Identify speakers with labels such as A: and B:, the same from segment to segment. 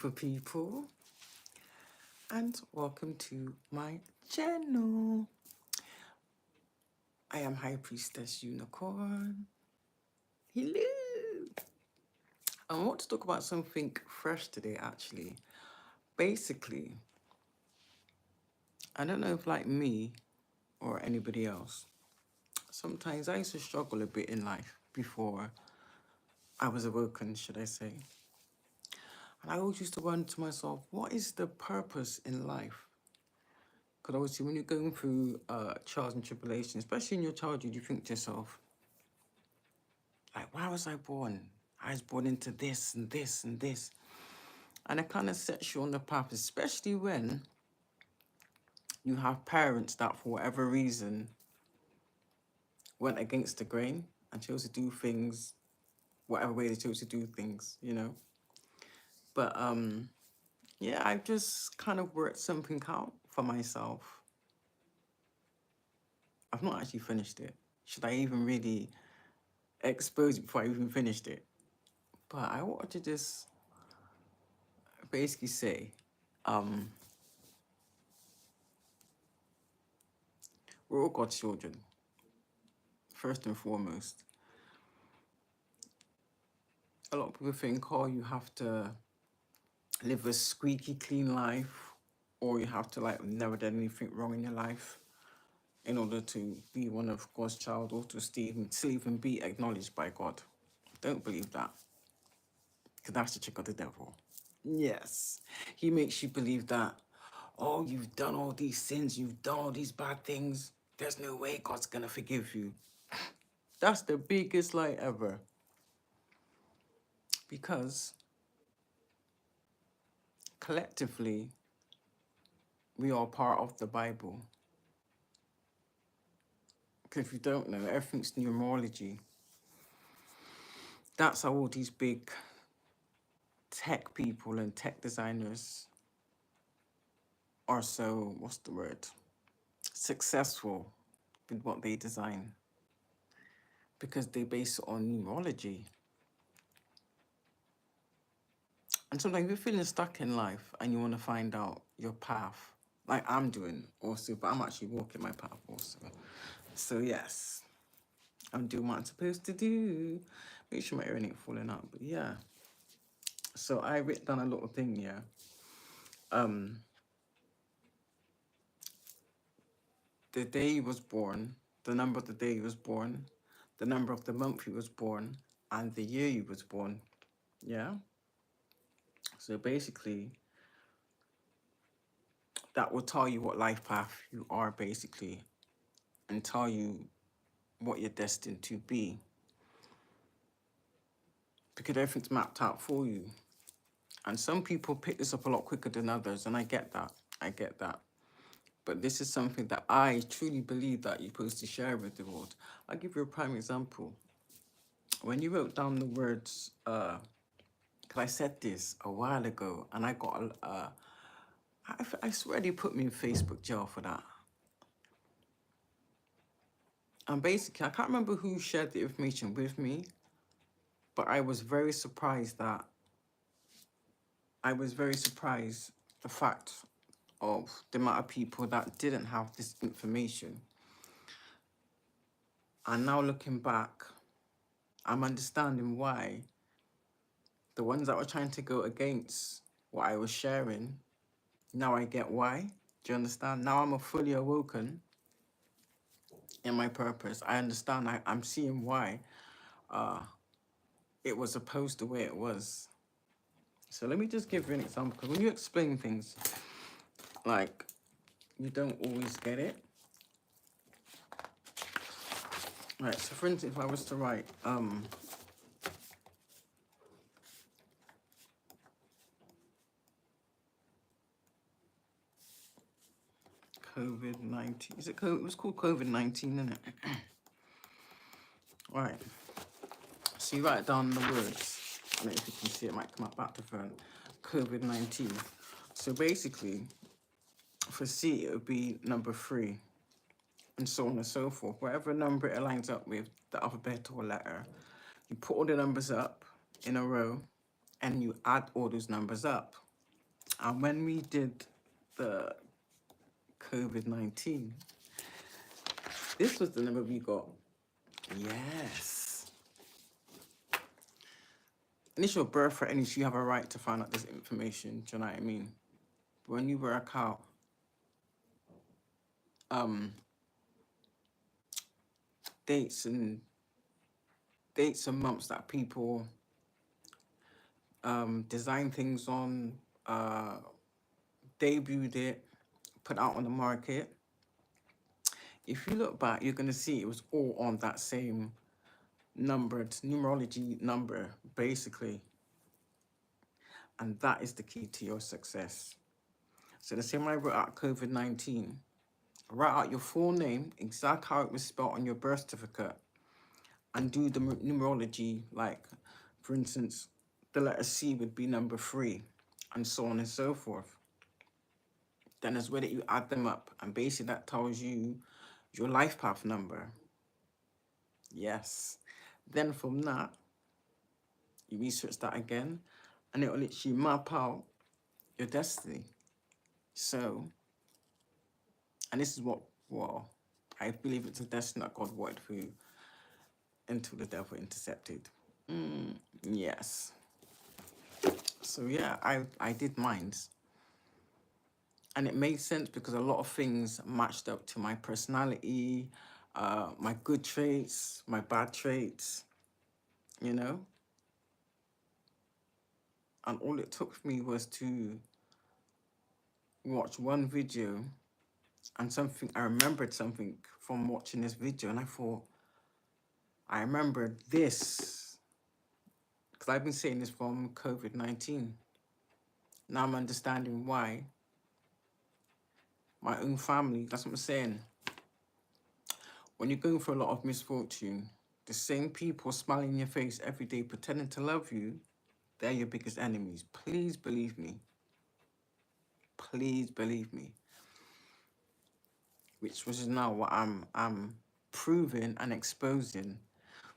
A: For people, and welcome to my channel. I am High Priestess Unicorn. Hello. I want to talk about something fresh today, actually. Basically, I don't know if like me or anybody else, sometimes I used to struggle a bit in life before I was awoken, should I say. And I always used to wonder to myself, what is the purpose in life? Because obviously when you're going through trials and tribulations, especially in your childhood, you think to yourself, like, why was I born? I was born into this and this and this. And it kind of sets you on the path, especially when you have parents that, for whatever reason, went against the grain and chose to do things whatever way they chose to do things. But yeah, I've just kind of worked something out for myself. I've not actually finished it. Should I even really expose it before I even finished it? But I wanted to just basically say, um, we're all God's children, first and foremost. A lot of people think, oh, you have to live a squeaky clean life, or you have to like never done anything wrong in your life in order to be one of God's child, or to still even be acknowledged by God. Don't believe that, because that's the trick of the devil. Yes, he makes you believe that, oh, you've done all these sins, you've done all these bad things, there's no way God's gonna forgive you. That's the biggest lie ever, because collectively we are part of the Bible. Because if you don't know, everything's numerology. That's how all these big tech people and tech designers are so, what's the word, successful with what they design. Because they base it on numerology. And sometimes you're feeling stuck in life and you want to find out your path, like I'm doing also, but I'm actually walking my path also. So yes, I'm doing what I'm supposed to do. Make sure my earring ain't falling out, but yeah. So I wrote down a little thing, yeah. The day he was born, the number of the day he was born, the number of the month he was born, and the year he was born. Yeah. So basically, that will tell you what life path you are, basically, and tell you what you're destined to be. Because everything's mapped out for you. And some people pick this up a lot quicker than others, and I get that. I get that. But this is something that I truly believe that you're supposed to share with the world. I'll give you a prime example. When you wrote down the words, because I said this a while ago, and I got, I swear they put me in Facebook jail for that. And basically, I can't remember who shared the information with me, but I was very surprised the fact of the amount of people that didn't have this information. And now looking back, I'm understanding why the ones that were trying to go against what I was sharing, now I get why. Do you understand? Now I'm a fully awoken in my purpose. I understand. I'm seeing why it was opposed the way it was. So let me just give you an example. Because when you explain things, like, you don't always get it. Right, so for instance, if I was to write, COVID-19, is it COVID? It was called COVID-19, isn't it? Right, so you write down the words. I don't know if you can see, it might come up back to front. COVID-19. So basically, for C, it would be number 3, and so on and so forth. Whatever number it lines up with, the alphabet or letter, you put all the numbers up in a row, and you add all those numbers up. And when we did the COVID-19, this was the number we got. Yes. Initial birthright, and you have a right to find out this information. Do you know what I mean? When you work out dates and months that people design things on, debuted it, put out on the market. If you look back, you're gonna see it was all on that same numbered numerology number, basically. And that is the key to your success. So the same way I wrote out COVID-19, write out your full name, exact how it was spelled on your birth certificate, and do the numerology, like, for instance, the letter C would be number 3, and so on and so forth. Then there's where that you add them up, and basically that tells you your life path number. Yes. Then from that, you research that again, and it will literally map out your destiny. So, and this is what, well, I believe it's a destiny that God wanted for you until the devil intercepted. Yes. So yeah, I did mines. And it made sense because a lot of things matched up to my personality, my good traits, my bad traits, you know? And all it took for me was to watch one video, and I remembered something from watching this video, and I thought, I remembered this, because I've been saying this from COVID-19. Now I'm understanding why my own family, that's what I'm saying. When you're going through a lot of misfortune, the same people smiling in your face every day, pretending to love you, they're your biggest enemies. Please believe me. Please believe me. Which was now what I'm proving and exposing,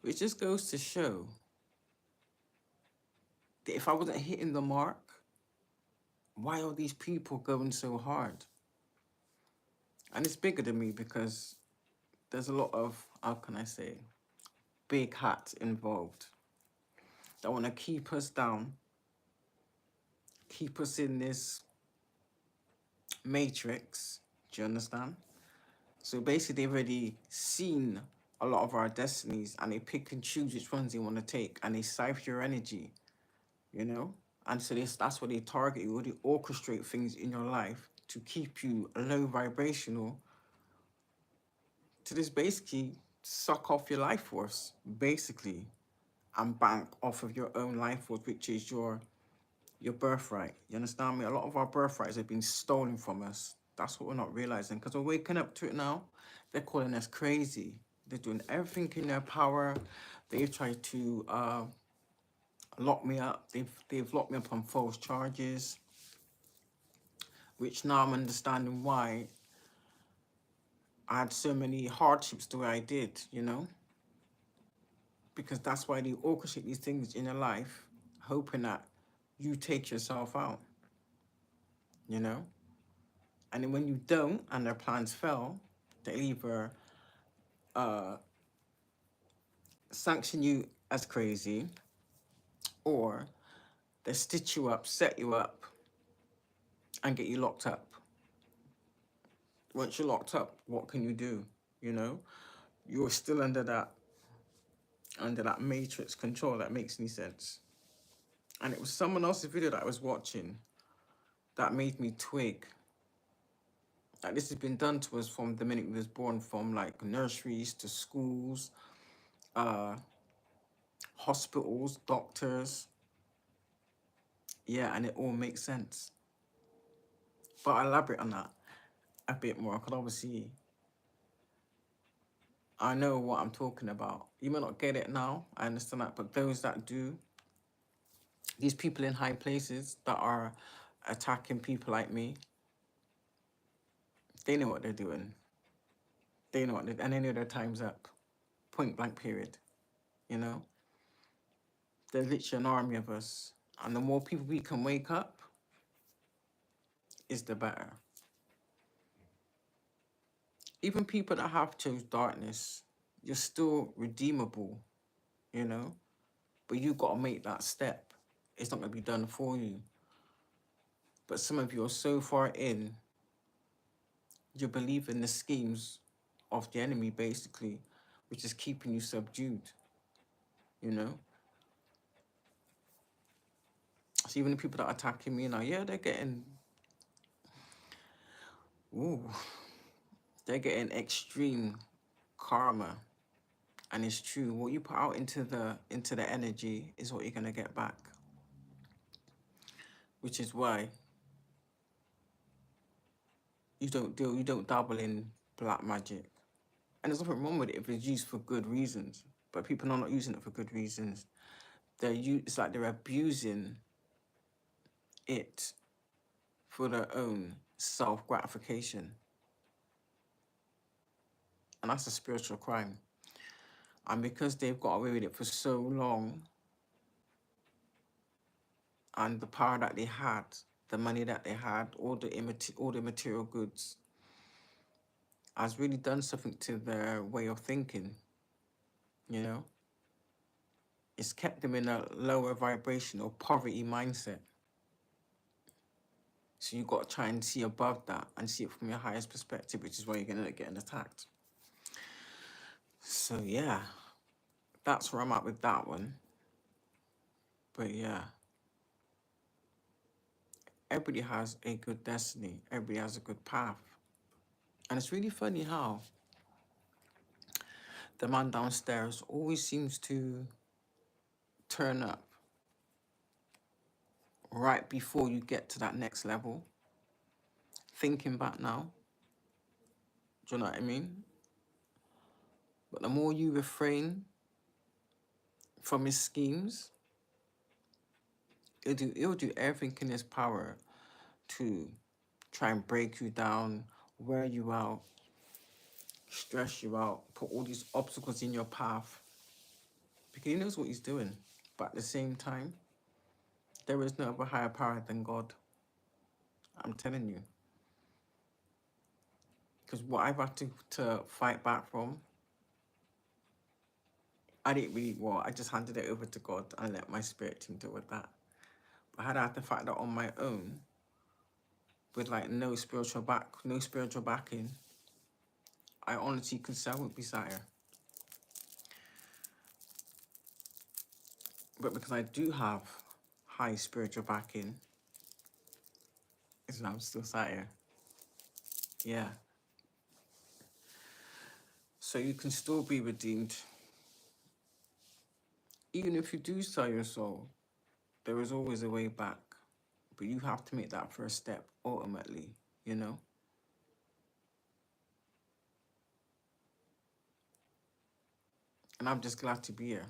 A: which just goes to show that if I wasn't hitting the mark, why are these people going so hard? And it's bigger than me because there's a lot of, how can I say, big hats involved that want to keep us down, keep us in this matrix. Do you understand? So basically, they've already seen a lot of our destinies, and they pick and choose which ones they want to take, and they siphon your energy, you know? And so that's what they target you, or they orchestrate things in your life to keep you low vibrational, to just basically suck off your life force, basically, and bank off of your own life force, which is your birthright. You understand me? A lot of our birthrights have been stolen from us. That's what we're not realizing, because we're waking up to it now. They're calling us crazy. They're doing everything in their power. They've tried to lock me up. They've locked me up on false charges, which now I'm understanding why I had so many hardships the way I did, you know? Because that's why they orchestrate these things in your life, hoping that you take yourself out, you know? And then when you don't, and their plans fail, they either sanction you as crazy, or they stitch you up, set you up, and get you locked up. Once you're locked up, what can you do? You know, you're still under that matrix control. That makes any sense. And it was someone else's video that I was watching that made me twig that this has been done to us from the minute we was born, from like nurseries to schools, hospitals, doctors. Yeah, and it all makes sense. But I'll elaborate on that a bit more, because obviously I know what I'm talking about. You may not get it now, I understand that, but those that do, these people in high places that are attacking people like me, they know what they're doing. They know and they know their time's up. Point blank period. You know? There's literally an army of us. And the more people we can wake up, is the better. Even people that have chose darkness, you're still redeemable, you know? But you got to make that step. It's not going to be done for you. But some of you are so far in, you believe in the schemes of the enemy, basically, which is keeping you subdued, you know? So even the people that are attacking me now, yeah, ooh, they're getting extreme karma. And it's true, what you put out into the energy is what you're gonna get back. Which is why you don't dabble in black magic. And there's nothing wrong with it if it's used for good reasons. But people are not using it for good reasons. It's like they're abusing it for their own self-gratification. And that's a spiritual crime. And because they've got away with it for so long, and the power that they had, the money that they had, all the material goods, has really done something to their way of thinking, you know? It's kept them in a lower vibration or poverty mindset. So you've got to try and see above that and see it from your highest perspective, which is why you're going to get attacked. So yeah, that's where I'm at with that one. But yeah, everybody has a good destiny. Everybody has a good path. And it's really funny how the man downstairs always seems to turn up right before you get to that next level. Thinking back now, do you know what I mean? But the more you refrain from his schemes, he'll do everything in his power to try and break you down, wear you out, stress you out, put all these obstacles in your path. Because he knows what he's doing. But at the same time, there is no other higher power than God. I'm telling you. Because what I've had to fight back from, I didn't really, I just handed it over to God and let my spirit team deal with that. But had I had to fight that on my own, with like no spiritual backing, I honestly could say I wouldn't be sat here. But because I do have high spiritual backing, I'm still sat here. Yeah. So you can still be redeemed. Even if you do sell your soul, there is always a way back. But you have to make that first step ultimately, you know? And I'm just glad to be here.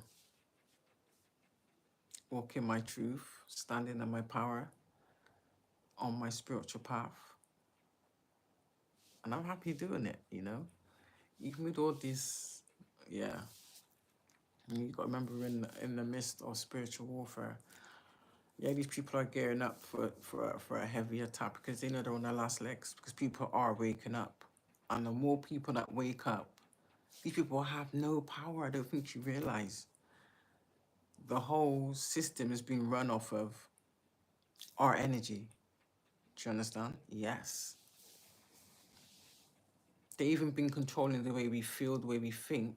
A: Walking my truth, standing in my power, on my spiritual path. And I'm happy doing it, you know? Even with all this, yeah. And you got to remember in the midst of spiritual warfare, yeah, these people are gearing up for a heavy attack because they know they're on their last legs, because people are waking up. And the more people that wake up, these people have no power. I don't think you realize. The whole system is being run off of our energy. Do you understand? Yes. They've even been controlling the way we feel, the way we think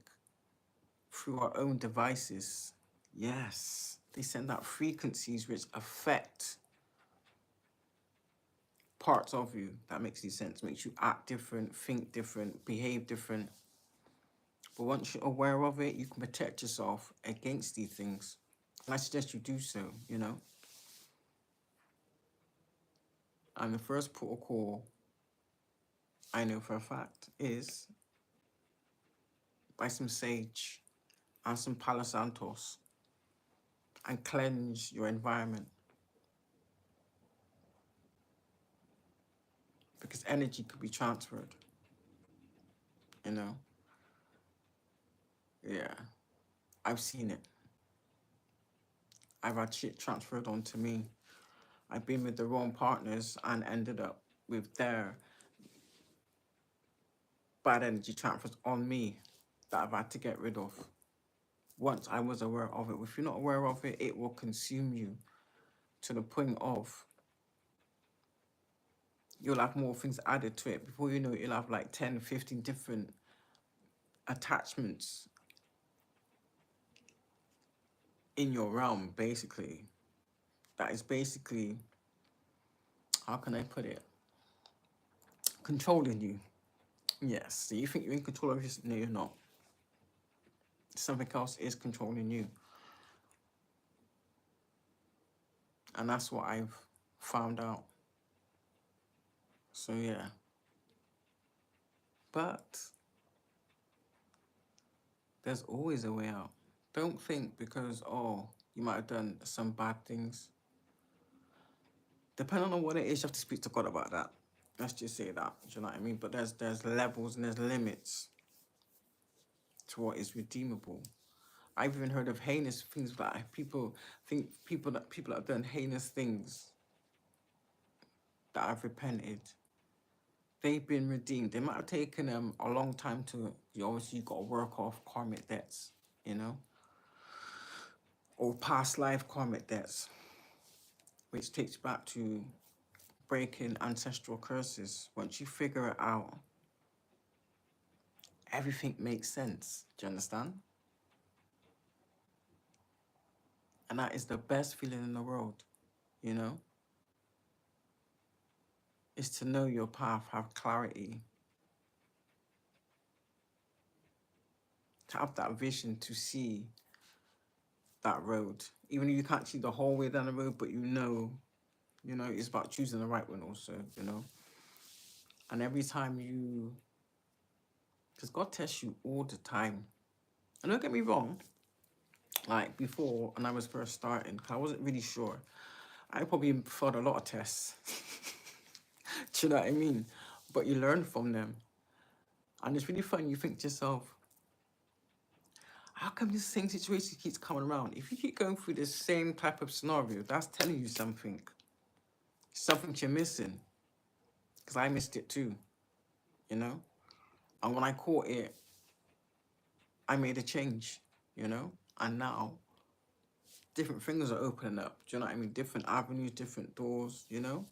A: through our own devices. Yes. They send out frequencies which affect parts of you. That makes any sense. Makes you act different, think different, behave different. But once you're aware of it, you can protect yourself against these things. And I suggest you do so, you know. And the first protocol I know for a fact is buy some sage and some Palo Santos and cleanse your environment. Because energy could be transferred, you know. Yeah, I've seen it. I've had shit transferred onto me. I've been with the wrong partners and ended up with their bad energy transfers on me that I've had to get rid of once I was aware of it. If you're not aware of it, it will consume you to the point of you'll have more things added to it. Before you know it, you'll have like 10, 15 different attachments in your realm, basically. That is basically, how can I put it? Controlling you. Yes. So you think you're in control of yourself? No, you're not. Something else is controlling you. And that's what I've found out. So yeah. But there's always a way out. Don't think because, oh, you might have done some bad things. Depending on what it is, you have to speak to God about that. Let's just say that. Do you know what I mean? But there's levels and there's limits to what is redeemable. I've even heard of heinous things that people that have done heinous things that have repented. They've been redeemed. They might have taken them a long time to. Obviously, you got to work off karmic debts, you know, or past life karmic debts, which takes back to breaking ancestral curses. Once you figure it out, everything makes sense. Do you understand? And that is the best feeling in the world, you know? Is to know your path, have clarity, to have that vision to see that road. Even if you can't see the whole way down the road, but you know, it's about choosing the right one also, you know? And every time because God tests you all the time. And don't get me wrong, like before, when I was first starting, 'cause I wasn't really sure. I probably failed a lot of tests. Do you know what I mean? But you learn from them. And it's really fun. You think to yourself, how come this same situation keeps coming around? If you keep going through the same type of scenario, that's telling you something. Something you're missing. Because I missed it too, you know? And when I caught it, I made a change, you know? And now, different things are opening up. Do you know what I mean? Different avenues, different doors, you know?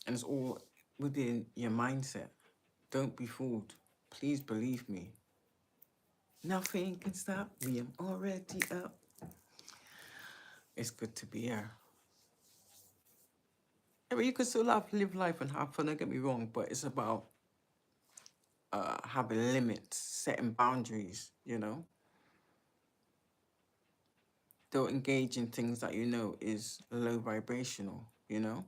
A: And it's all within your mindset. Don't be fooled. Please believe me. Nothing can stop me. I'm already up. It's good to be here. I mean, you can still live life and have fun, don't get me wrong, but it's about having limits, setting boundaries, you know? Don't engage in things that you know is low vibrational, you know?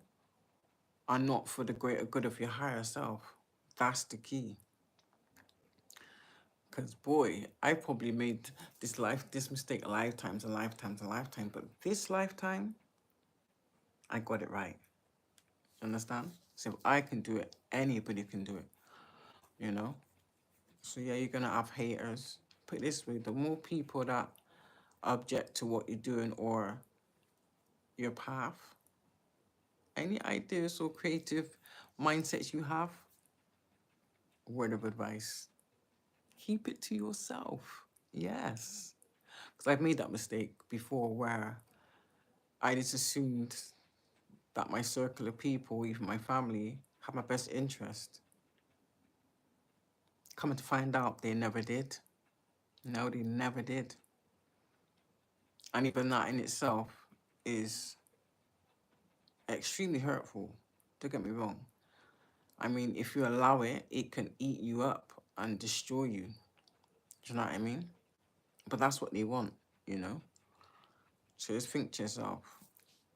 A: Are not for the greater good of your higher self. That's the key. Because boy, I probably made this mistake lifetimes and lifetimes and lifetimes, but this lifetime, I got it right. Understand? So if I can do it, anybody can do it, you know? So yeah, you're gonna have haters. Put it this way, the more people that object to what you're doing or your path, any ideas or creative mindsets you have, word of advice, keep it to yourself. Yes. Because I've made that mistake before where I just assumed that my circle of people, even my family, had my best interest. Coming to find out, they never did. No, they never did. And even that in itself is extremely hurtful. Don't get me wrong. I mean, if you allow it, it can eat you up and destroy you. Do you know what I mean? But that's what they want, you know? So just think to yourself,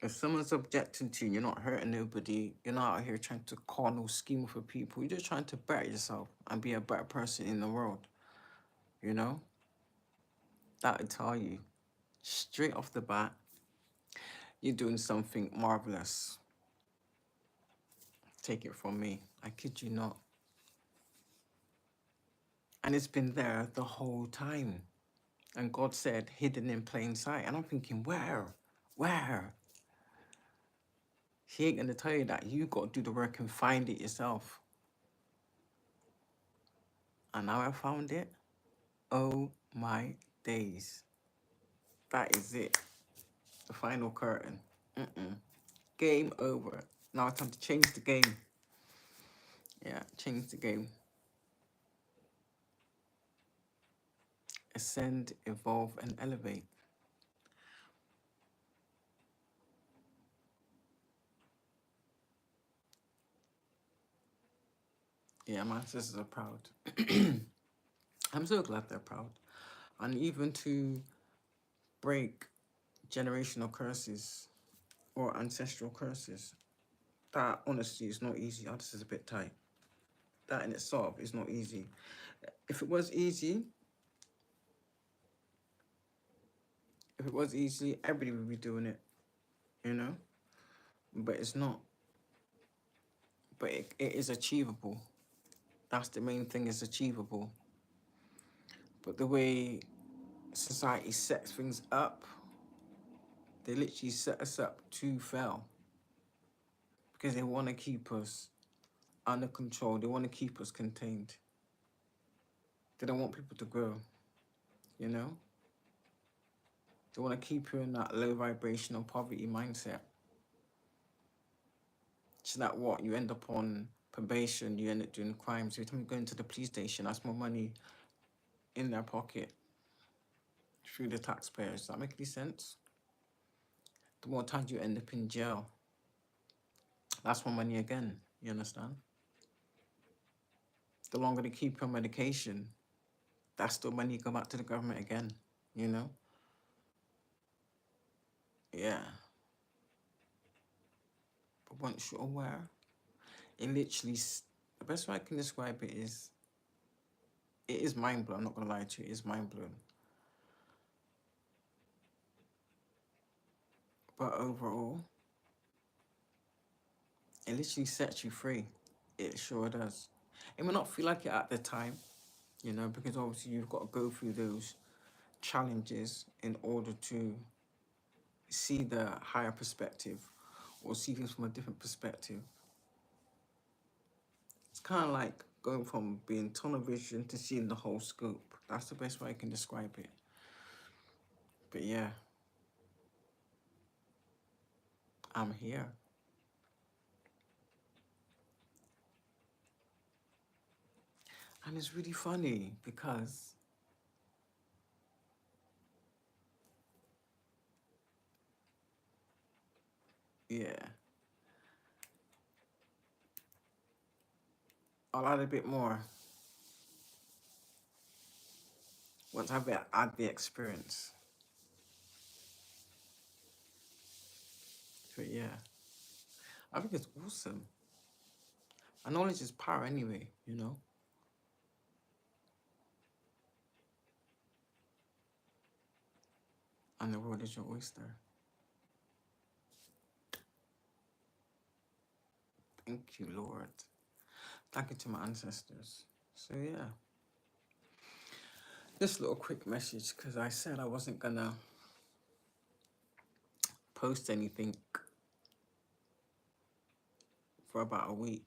A: if someone's objecting to you, you're not hurting nobody, you're not out here trying to call no scheme for people, you're just trying to better yourself and be a better person in the world, you know? That would tell you, straight off the bat, you're doing something marvelous. Take it from me. I kid you not. And it's been there the whole time. And God said, hidden in plain sight. And I'm thinking, where? Where? She ain't gonna tell you that. You got to do the work and find it yourself. And now I found it. Oh my days. That is it. The final curtain. Game over. Now it's time to change the game. Yeah, change the game. Ascend, evolve, and elevate. Yeah, my ancestors are proud. I'm so glad they're proud. And even to break generational curses or ancestral curses, that honestly is not easy. Oh, this is a bit tight. That in itself is not easy. If it was easy, everybody would be doing it, you know? But it's not. But it is achievable. That's the main thing, is achievable. But the way society sets things up, they literally set us up to fail. Because they want to keep us under control. They want to keep us contained. They don't want people to grow, you know? They want to keep you in that low vibrational poverty mindset. So that what? You end up on probation, you end up doing crimes. Every time you go into the police station, that's more money in their pocket through the taxpayers. Does that make any sense? The more times you end up in jail, that's more money again. You understand? The longer they keep you on medication, that's still money go back to the government again, you know? Yeah. But once you're aware, it literally, the best way I can describe it is mind blowing. I'm not gonna lie to you, it is mind blowing. But overall, it literally sets you free. It sure does. It may not feel like it at the time, you know, because obviously you've got to go through those challenges in order to see the higher perspective or see things from a different perspective. It's kind of like going from being tunnel vision to seeing the whole scope. That's the best way I can describe it. But yeah, I'm here. And it's really funny because yeah, I'll add a bit more once I've had the experience. But yeah, I think it's awesome. And knowledge is power anyway, you know? And the world is your oyster. Thank you, Lord. Thank you to my ancestors. So yeah. This little quick message, because I said I wasn't gonna post anything for about a week.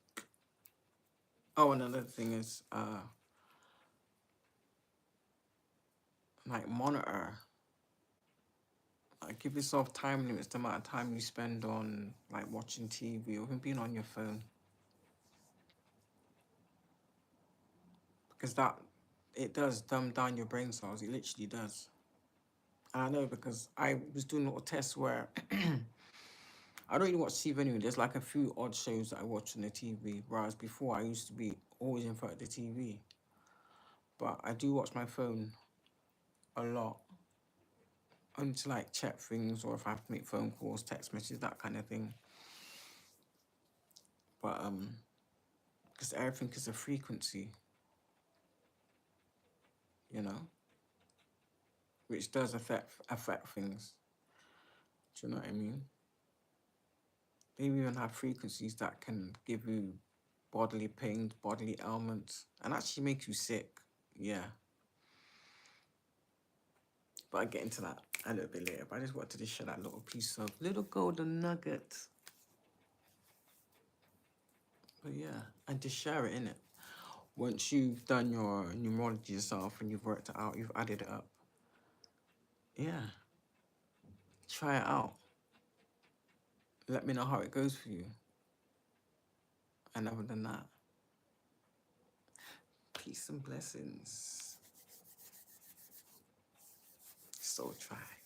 A: Oh, another thing is like monitor. Like give yourself time limits, the amount of time you spend on like watching TV or even being on your phone. Because that it does dumb down your brain cells. It literally does. And I know because I was doing little tests where I don't really watch TV anyway. There's like a few odd shows that I watch on the TV, whereas before I used to be always in front of the TV. But I do watch my phone a lot, only to like check things or if I have to make phone calls, text messages, that kind of thing. But because everything is a frequency, you know, which does affect things. Do you know what I mean? They even have frequencies that can give you bodily pains, bodily ailments, and actually make you sick. Yeah. But I'll get into that a little bit later. But I just wanted to share that little piece of little golden nugget. But yeah, and to share it in it. Once you've done your numerology yourself and you've worked it out, you've added it up. Yeah, try it out. Let me know how it goes for you. And other than that, peace and blessings. Soul Tribe.